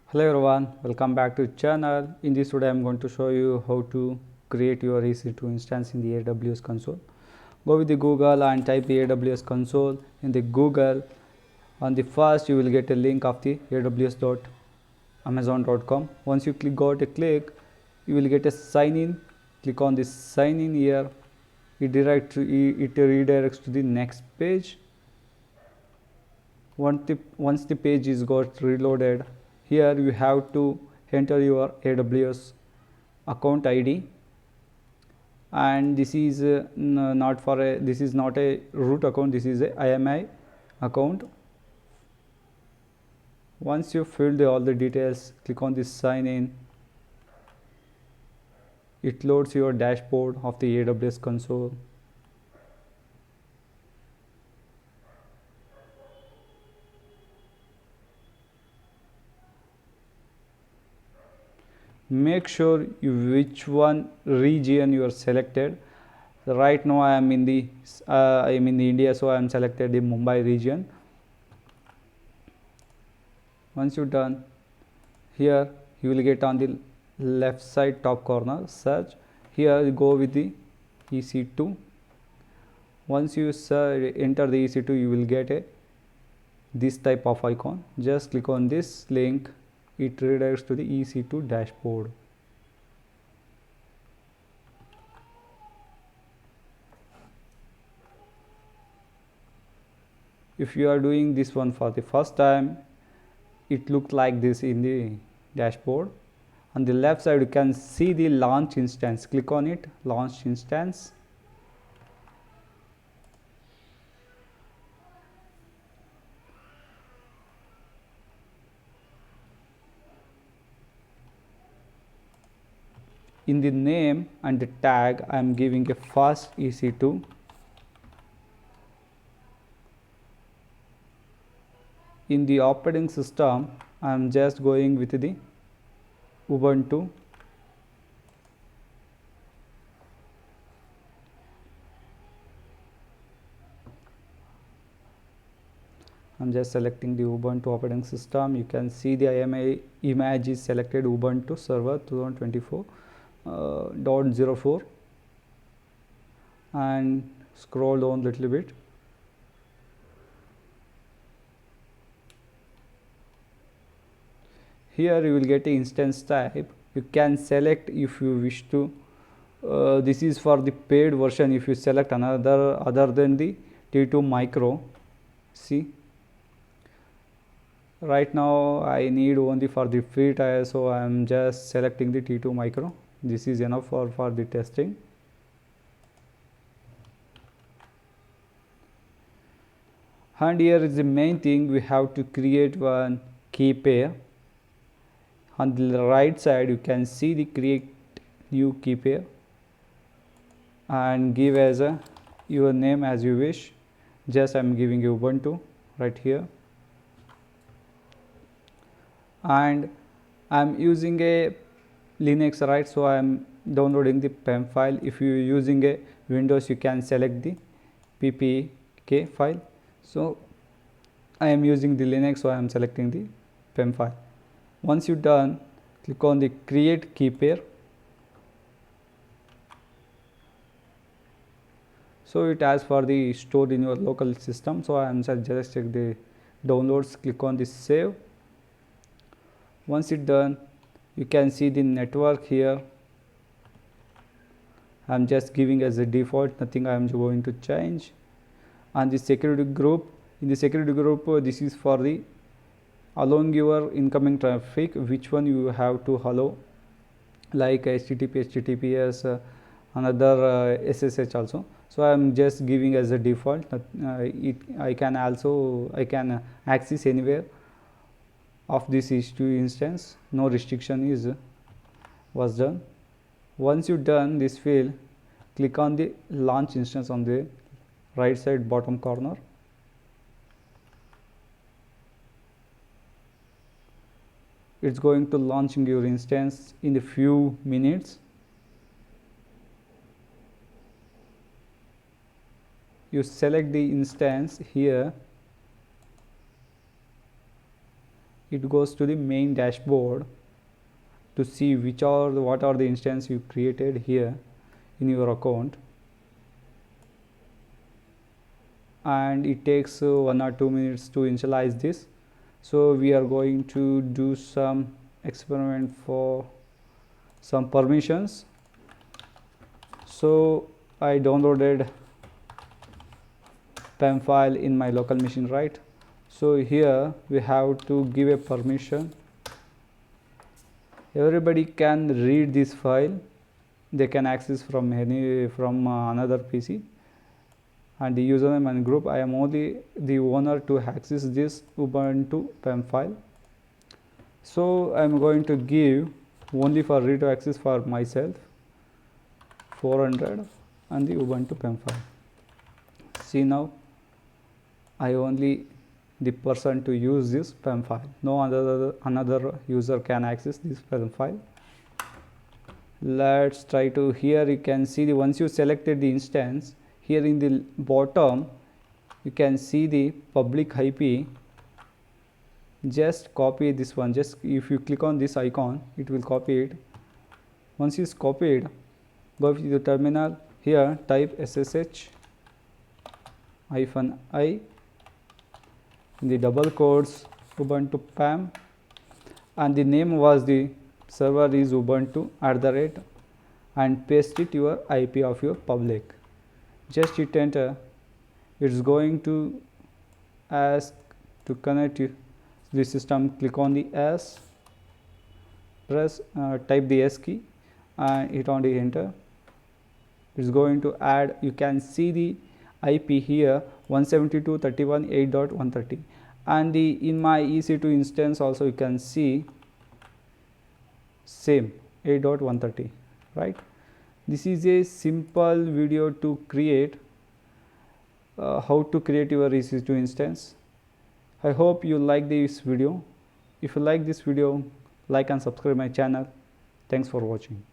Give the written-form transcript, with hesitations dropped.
Hello everyone, welcome back to channel. In this video I am going to show you how to create your EC2 instance in the AWS console. Go with the Google and type the AWS console in the Google. On the first you will get a link of the aws.amazon.com. Once you click you will get a sign in. Click on this sign in here. It redirects to the next page. Once the page is got reloaded, here you have to enter your AWS account ID, and this is not for a this is not a root account, this is a IMI account. Once you fill all the details, click on this sign in. It loads your dashboard of the AWS console. Make sure which one region you are selected. Right now I am in the India, so I am selected the Mumbai region. Once you're done, here you will get on the left side top corner search. Here you go with the EC2. Once you enter the EC2, you will get this type of icon. Just click on this link. It redirects to the EC2 dashboard. If you are doing this one for the first time, it looked like this in the dashboard. On the left side you can see the launch instance. Click on it, launch instance. In the name and the tag I am giving a fast EC2. In the operating system I am just going with the Ubuntu. I'm just selecting the Ubuntu operating system. You can see the IMI image is selected, Ubuntu server 2024.04, and scroll down little bit. Here you will get a instance type. You can select if you wish to. This is for the paid version. If you select another other than the T2 micro, see, right now I need only for the free tier, so I am just selecting the T2 micro. This is enough for the testing. And here is the main thing, we have to create one key pair. On the right side you can see the create new key pair and give as your name as you wish. Just I am giving Ubuntu right here, and I am using a Linux, right? So I am downloading the PEM file. If you are using a Windows, you can select the ppk file. So I am using the Linux, so I am selecting the PEM file. Once you're done, click on the create key pair. So it asks for the stored in your local system, so I am just check the downloads. Click on the save. Once it's done, you can see the network here. I am just giving as a default, nothing I am going to change. And the security group, in the security group, this is for the allowing your incoming traffic, which one you have to allow, like HTTP, HTTPS, another SSH also. So I am just giving as a default. I can access anywhere of this EC2 instance. No restriction was done. Once you done this field, click on the launch instance on the right side bottom corner. It's going to launching your instance in a few minutes. You select the instance here it goes to the main dashboard to see what are the instances you created here in your account, and it takes 1 or 2 minutes to initialize this. So we are going to do some experiment for some permissions. So I downloaded PEM file in my local machine, right? So here we have to give a permission. Everybody can read this file, they can access from another PC, and the username and group. I am only the owner to access this Ubuntu PEM file. So I am going to give only for read to access for myself 400 and the Ubuntu PEM file. See, now I only the person to use this PEM file. No another user can access this PEM file. Let's try to, here you can see the, once you selected the instance, here in the bottom you can see the public IP. Just copy this one. Just if you click on this icon, it will copy it. Once it's copied, go to the terminal. Here type SSH -i in the double quotes Ubuntu PEM, and the name was the server is Ubuntu @ and paste it your IP of your public. Just hit enter. It's going to ask to connect the system. Click on the S, press type the S key and hit on the enter. It's going to add, you can see the IP here 172.31.8.130, and in my EC2 instance also you can see same 8.130, right? This is a simple video to create how to create your EC2 instance. I hope you like this video. If you like this video, like and subscribe my channel. Thanks for watching.